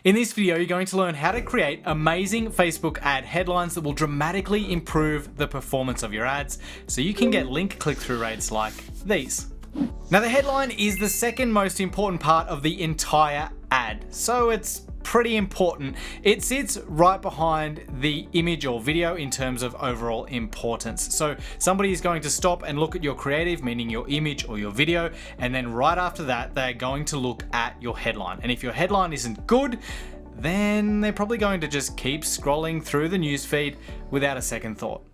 In this video, you're going to learn how to create amazing Facebook ad headlines that will dramatically improve the performance of your ads so you can get link click-through rates like these. Now, the headline is the second most important part of the entire ad, so it's pretty important. It sits right behind the image or video in terms of overall importance. So somebody is going to stop and look at your creative, meaning your image or your video, and then right after that, they're going to look at your headline. And if your headline isn't good, then they're probably going to just keep scrolling through the newsfeed without a second thought.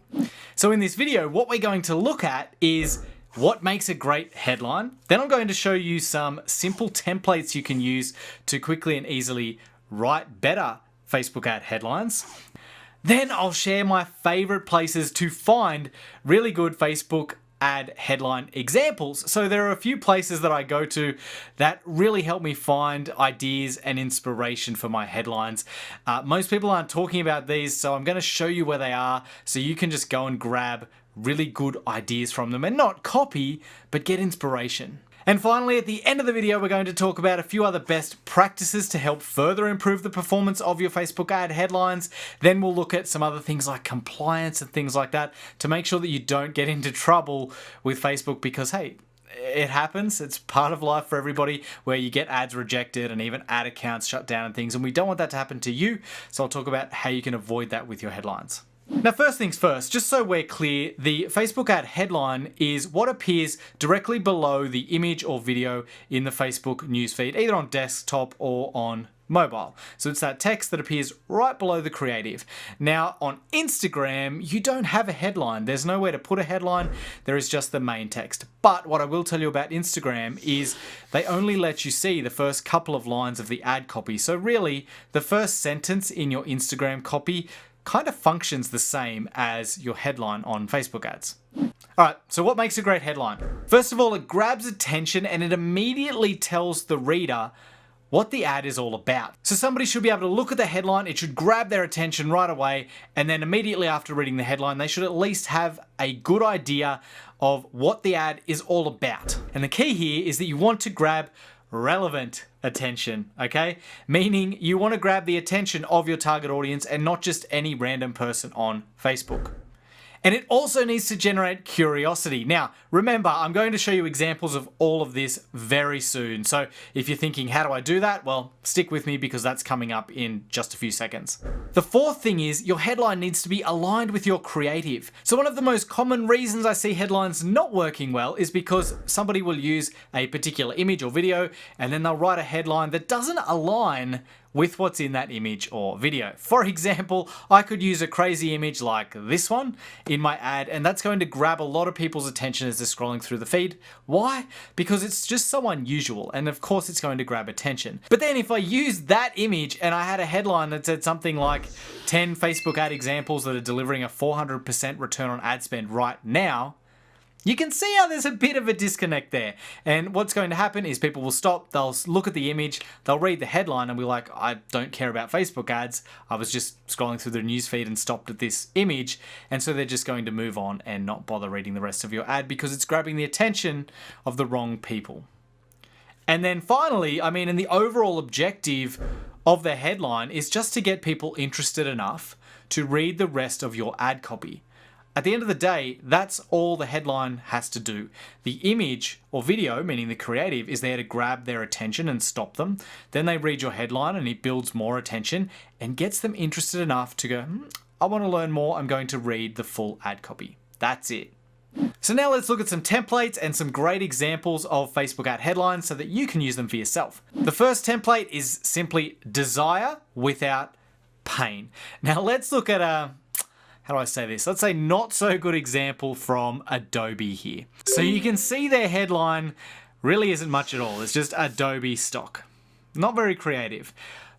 So in this video, what we're going to look at is what makes a great headline. Then I'm going to show you some simple templates you can use to quickly and easily write better Facebook ad headlines. Then I'll share my favorite places to find really good Facebook ad headline examples. So there are a few places that I go to that really help me find ideas and inspiration for my headlines. Most people aren't talking about these, so I'm going to show you where they are so you can just go and grab really good ideas from them and not copy, but get inspiration. And finally, at the end of the video, we're going to talk about a few other best practices to help further improve the performance of your Facebook ad headlines. Then we'll look at some other things like compliance and things like that to make sure that you don't get into trouble with Facebook because, hey, it happens. It's part of life for everybody where you get ads rejected and even ad accounts shut down and things. And we don't want that to happen to you. So I'll talk about how you can avoid that with your headlines. Now, first things first, just so we're clear, the Facebook ad headline is what appears directly below the image or video in the Facebook newsfeed, either on desktop or on mobile. So it's that text that appears right below the creative. Now, on Instagram, you don't have a headline. There's nowhere to put a headline. There is just the main text. But what I will tell you about Instagram is they only let you see the first couple of lines of the ad copy. So really, the first sentence in your Instagram copy kind of functions the same as your headline on Facebook ads. Alright, so what makes a great headline? First of all, it grabs attention and it immediately tells the reader what the ad is all about. So somebody should be able to look at the headline, it should grab their attention right away, and then immediately after reading the headline, they should at least have a good idea of what the ad is all about. And the key here is that you want to grab relevant attention, okay? Meaning you want to grab the attention of your target audience and not just any random person on Facebook. And it also needs to generate curiosity. Now, remember, I'm going to show you examples of all of this very soon. So if you're thinking, how do I do that? Well, stick with me because that's coming up in just a few seconds. The fourth thing is your headline needs to be aligned with your creative. So one of the most common reasons I see headlines not working well is because somebody will use a particular image or video and then they'll write a headline that doesn't align with what's in that image or video. For example, I could use a crazy image like this one in my ad, and that's going to grab a lot of people's attention as they're scrolling through the feed. Why? Because it's just so unusual, and of course it's going to grab attention. But then if I use that image and I had a headline that said something like 10 Facebook ad examples that are delivering a 400% return on ad spend right now, you can see how there's a bit of a disconnect there. And what's going to happen is people will stop, they'll look at the image, they'll read the headline and be like, I don't care about Facebook ads. I was just scrolling through the newsfeed and stopped at this image. And so they're just going to move on and not bother reading the rest of your ad because it's grabbing the attention of the wrong people. And then finally, and the overall objective of the headline is just to get people interested enough to read the rest of your ad copy. At the end of the day, that's all the headline has to do. The image or video, meaning the creative, is there to grab their attention and stop them. Then they read your headline and it builds more attention and gets them interested enough to go, I want to learn more. I'm going to read the full ad copy. That's it. So now let's look at some templates and some great examples of Facebook ad headlines so that you can use them for yourself. The first template is simply desire without pain. Now let's look at how do I say this? Let's say not so good example from Adobe here. So you can see their headline really isn't much at all. It's just Adobe stock. Not very creative.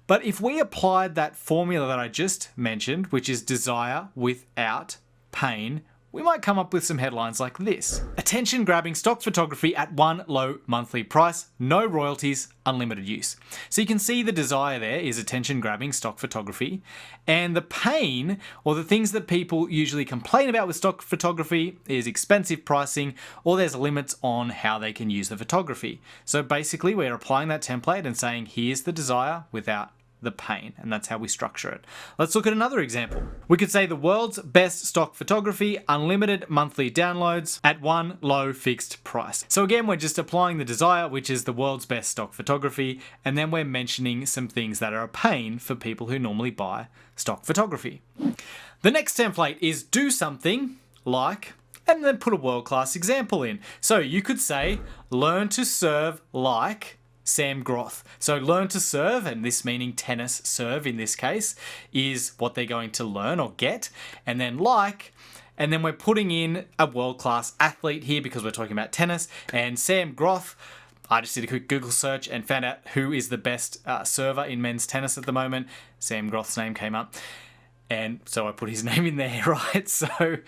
But if we applied that formula that I just mentioned, which is desire without pain, we might come up with some headlines like this. Attention grabbing stock photography at one low monthly price, no royalties, unlimited use. So you can see the desire there is attention grabbing stock photography, and the pain, or the things that people usually complain about with stock photography, is expensive pricing, or there's limits on how they can use the photography. So basically we're applying that template and saying here's the desire without the pain, and that's how we structure it. Let's look at another example. We could say the world's best stock photography, unlimited monthly downloads at one low fixed price. So again, we're just applying the desire, which is the world's best stock photography, and then we're mentioning some things that are a pain for people who normally buy stock photography. The next template is do something like, and then put a world-class example in. So you could say, learn to serve like Sam Groth. So learn to serve, and this meaning tennis serve in this case, is what they're going to learn or get. And then like, and then we're putting in a world-class athlete here because we're talking about tennis. And Sam Groth, I just did a quick Google search and found out who is the best server in men's tennis at the moment. Sam Groth's name came up. And so I put his name in there, right? So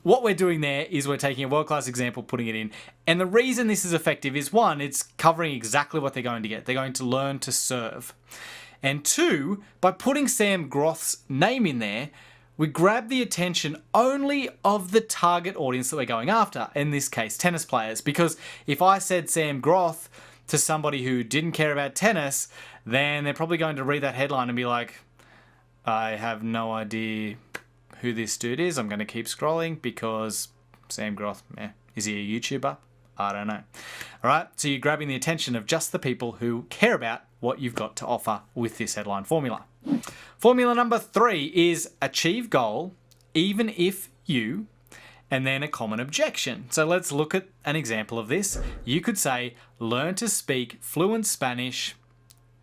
what we're doing there is we're taking a world-class example, putting it in. And the reason this is effective is, one, it's covering exactly what they're going to get. They're going to learn to serve. And two, by putting Sam Groth's name in there, we grab the attention only of the target audience that we're going after, in this case, tennis players. Because if I said Sam Groth to somebody who didn't care about tennis, then they're probably going to read that headline and be like, I have no idea who this dude is. I'm going to keep scrolling because Sam Groth, is he a YouTuber? I don't know. All right, so you're grabbing the attention of just the people who care about what you've got to offer with this headline formula. Formula number 3 is achieve goal, even if you, and then a common objection. So let's look at an example of this. You could say, learn to speak fluent Spanish.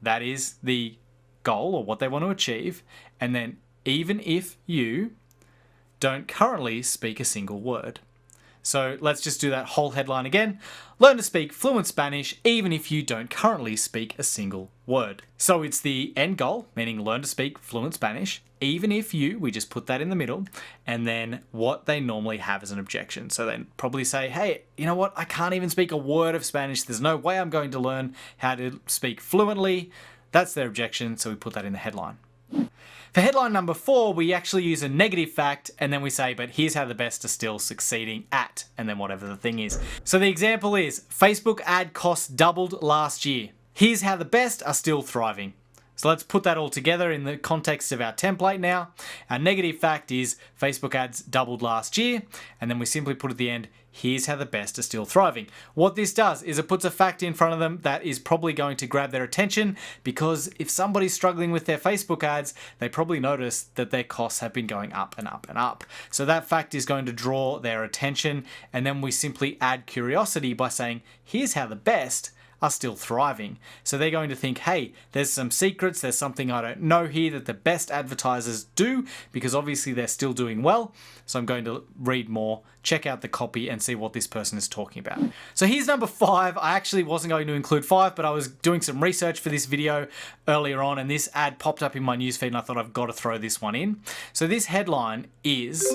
That is the goal or what they want to achieve. And then even if you don't currently speak a single word. So let's just do that whole headline again. Learn to speak fluent Spanish even if you don't currently speak a single word. So it's the end goal, meaning learn to speak fluent Spanish, even if you, we just put that in the middle, and then what they normally have as an objection. So they probably say, hey, you know what? I can't even speak a word of Spanish. There's no way I'm going to learn how to speak fluently. That's their objection, so we put that in the headline. For headline number 4, we actually use a negative fact, and then we say, but here's how the best are still succeeding at, and then whatever the thing is. So the example is, Facebook ad costs doubled last year. Here's how the best are still thriving. So let's put that all together in the context of our template now. Our negative fact is Facebook ads doubled last year, and then we simply put at the end, here's how the best are still thriving. What this does is it puts a fact in front of them that is probably going to grab their attention, because if somebody's struggling with their Facebook ads, they probably notice that their costs have been going up and up and up. So that fact is going to draw their attention, and then we simply add curiosity by saying, here's how the best are still thriving. So they're going to think, hey, there's some secrets, there's something I don't know here that the best advertisers do, because obviously they're still doing well. So I'm going to read more, check out the copy, and see what this person is talking about. So here's number 5. I actually wasn't going to include 5, but I was doing some research for this video earlier on, and this ad popped up in my newsfeed, and I thought I've got to throw this one in. So this headline is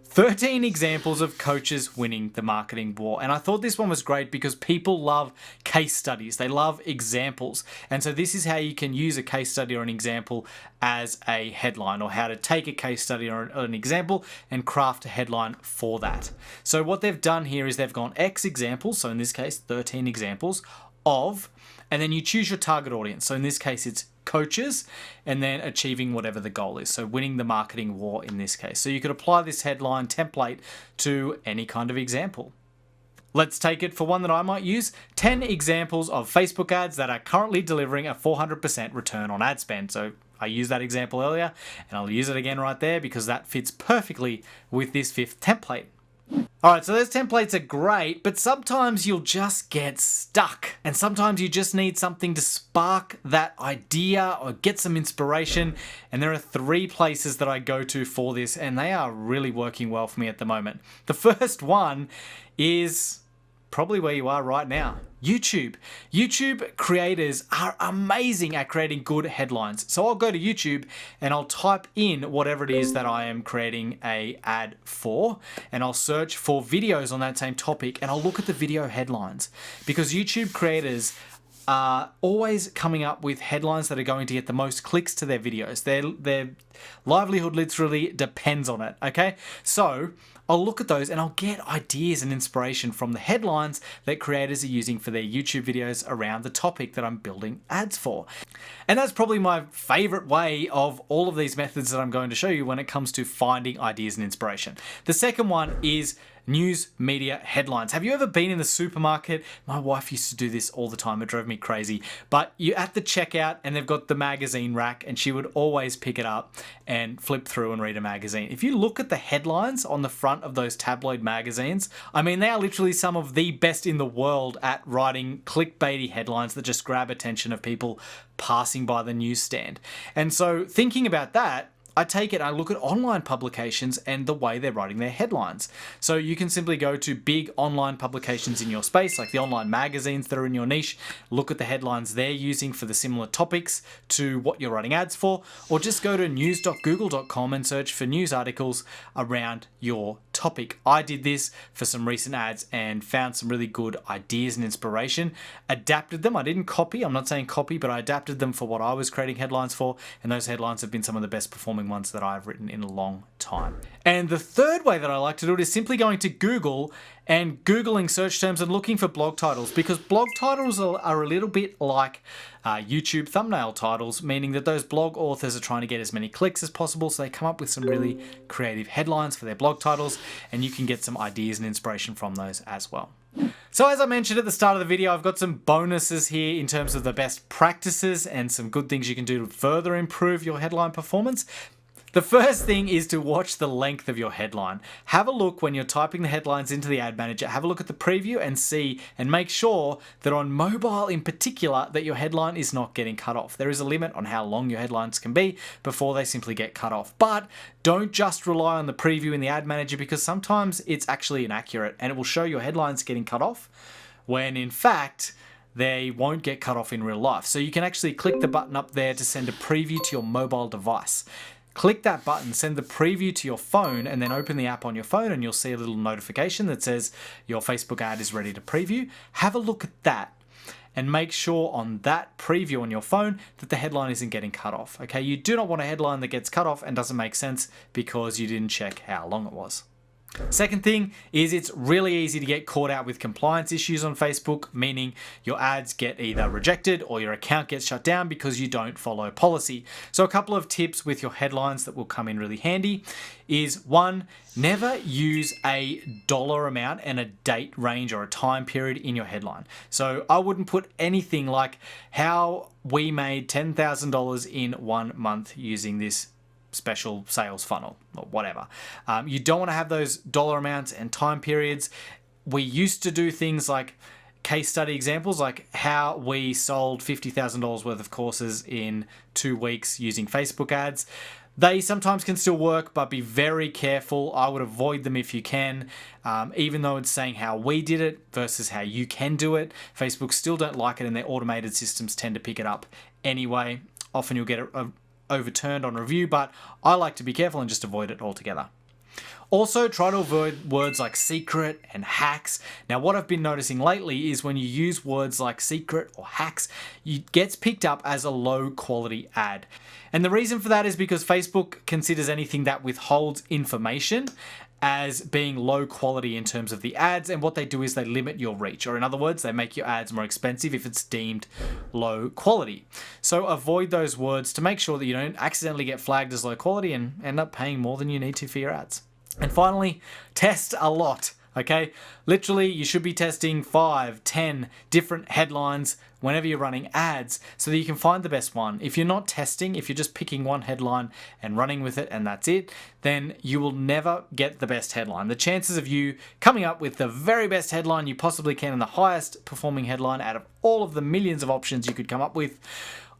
13 examples of coaches winning the marketing war. And I thought this one was great because people love case studies. They love examples. And so this is how you can use a case study or an example as a headline, or how to take a case study or an example and craft a headline for that. So what they've done here is they've gone X examples, so in this case 13 examples of, and then you choose your target audience. So in this case it's coaches, and then achieving whatever the goal is. So winning the marketing war in this case. So you could apply this headline template to any kind of example. Let's take it for one that I might use. 10 examples of Facebook ads that are currently delivering a 400% return on ad spend. So I used that example earlier, and I'll use it again right there because that fits perfectly with this 5th template. Alright, so those templates are great, but sometimes you'll just get stuck. And sometimes you just need something to spark that idea or get some inspiration. And there are 3 places that I go to for this, and they are really working well for me at the moment. The first one is probably where you are right now. YouTube. YouTube creators are amazing at creating good headlines. So I'll go to YouTube and I'll type in whatever it is that I am creating a ad for, and I'll search for videos on that same topic, and I'll look at the video headlines, because YouTube creators are always coming up with headlines that are going to get the most clicks to their videos. They're livelihood literally depends on it, okay? So I'll look at those and I'll get ideas and inspiration from the headlines that creators are using for their YouTube videos around the topic that I'm building ads for. And that's probably my favorite way of all of these methods that I'm going to show you when it comes to finding ideas and inspiration. The second one is news media headlines. Have you ever been in the supermarket? My wife used to do this all the time. It drove me crazy. But you're at the checkout and they've got the magazine rack and she would always pick it up and flip through and read a magazine. If you look at the headlines on the front of those tabloid magazines, I mean, they are literally some of the best in the world at writing clickbaity headlines that just grab attention of people passing by the newsstand. And so thinking about that, I take it, I look at online publications and the way they're writing their headlines. So you can simply go to big online publications in your space, like the online magazines that are in your niche, look at the headlines they're using for the similar topics to what you're writing ads for, or just go to news.google.com and search for news articles around your topic. I did this for some recent ads and found some really good ideas and inspiration, adapted them. I didn't copy, I'm not saying copy, but I adapted them for what I was creating headlines for, and those headlines have been some of the best performing ones that I've written in a long time. And the third way that I like to do it is simply going to Google and Googling search terms and looking for blog titles, because blog titles are a little bit like YouTube thumbnail titles, meaning that those blog authors are trying to get as many clicks as possible, so they come up with some really creative headlines for their blog titles, and you can get some ideas and inspiration from those as well. So as I mentioned at the start of the video, I've got some bonuses here in terms of the best practices and some good things you can do to further improve your headline performance. The first thing is to watch the length of your headline. Have a look when you're typing the headlines into the ad manager, have a look at the preview and see and make sure that on mobile in particular that your headline is not getting cut off. There is a limit on how long your headlines can be before they simply get cut off. But don't just rely on the preview in the ad manager, because sometimes it's actually inaccurate and it will show your headlines getting cut off when in fact they won't get cut off in real life. So you can actually click the button up there to send a preview to your mobile device. Click that button, send the preview to your phone, and then open the app on your phone and you'll see a little notification that says your Facebook ad is ready to preview. Have a look at that and make sure on that preview on your phone that the headline isn't getting cut off. Okay, you do not want a headline that gets cut off and doesn't make sense because you didn't check how long it was. Second thing is it's really easy to get caught out with compliance issues on Facebook, meaning your ads get either rejected or your account gets shut down because you don't follow policy. So a couple of tips with your headlines that will come in really handy is one, never use a dollar amount and a date range or a time period in your headline. So I wouldn't put anything like how we made $10,000 in 1 month using this special sales funnel or whatever. You don't want to have those dollar amounts and time periods. We used to do things like case study examples, like how we sold $50,000 worth of courses in 2 weeks using Facebook ads. They sometimes can still work, but be very careful. I would avoid them if you can, even though it's saying how we did it versus how you can do it. Facebook still don't like it and their automated systems tend to pick it up anyway. Often you'll get overturned on review, but I like to be careful and just avoid it altogether. Also, try to avoid words like secret and hacks. Now, what I've been noticing lately is when you use words like secret or hacks, it gets picked up as a low quality ad. And the reason for that is because Facebook considers anything that withholds information as being low quality in terms of the ads, and what they do is they limit your reach, or in other words, they make your ads more expensive if it's deemed low quality. So avoid those words to make sure that you don't accidentally get flagged as low quality and end up paying more than you need to for your ads. And finally, test a lot. Okay, literally you should be testing 5, 10 different headlines whenever you're running ads so that you can find the best one. If you're not testing, if you're just picking one headline and running with it and that's it, then you will never get the best headline. The chances of you coming up with the very best headline you possibly can and the highest performing headline out of all of the millions of options you could come up with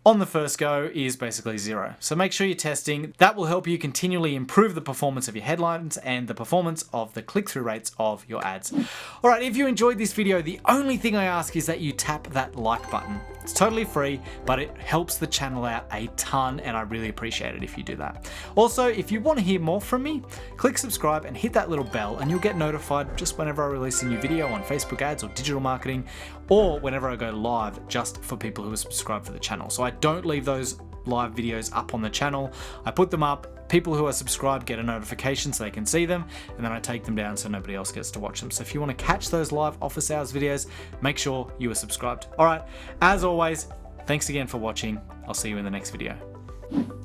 on the first go is basically zero. So make sure you're testing. That will help you continually improve the performance of your headlines and the performance of the click-through rates of your ads. All right, if you enjoyed this video, the only thing I ask is that you tap that like button. It's totally free, but it helps the channel out a ton, and I really appreciate it if you do that. Also, if you want to hear more from me, click subscribe and hit that little bell, and you'll get notified just whenever I release a new video on Facebook ads or digital marketing, or whenever I go live just for people who are subscribed for the channel. So I don't leave those live videos up on the channel. I put them up, people who are subscribed get a notification so they can see them, and then I take them down so nobody else gets to watch them. So if you want to catch those live office hours videos, make sure you are subscribed. All right, as always, thanks again for watching. I'll see you in the next video.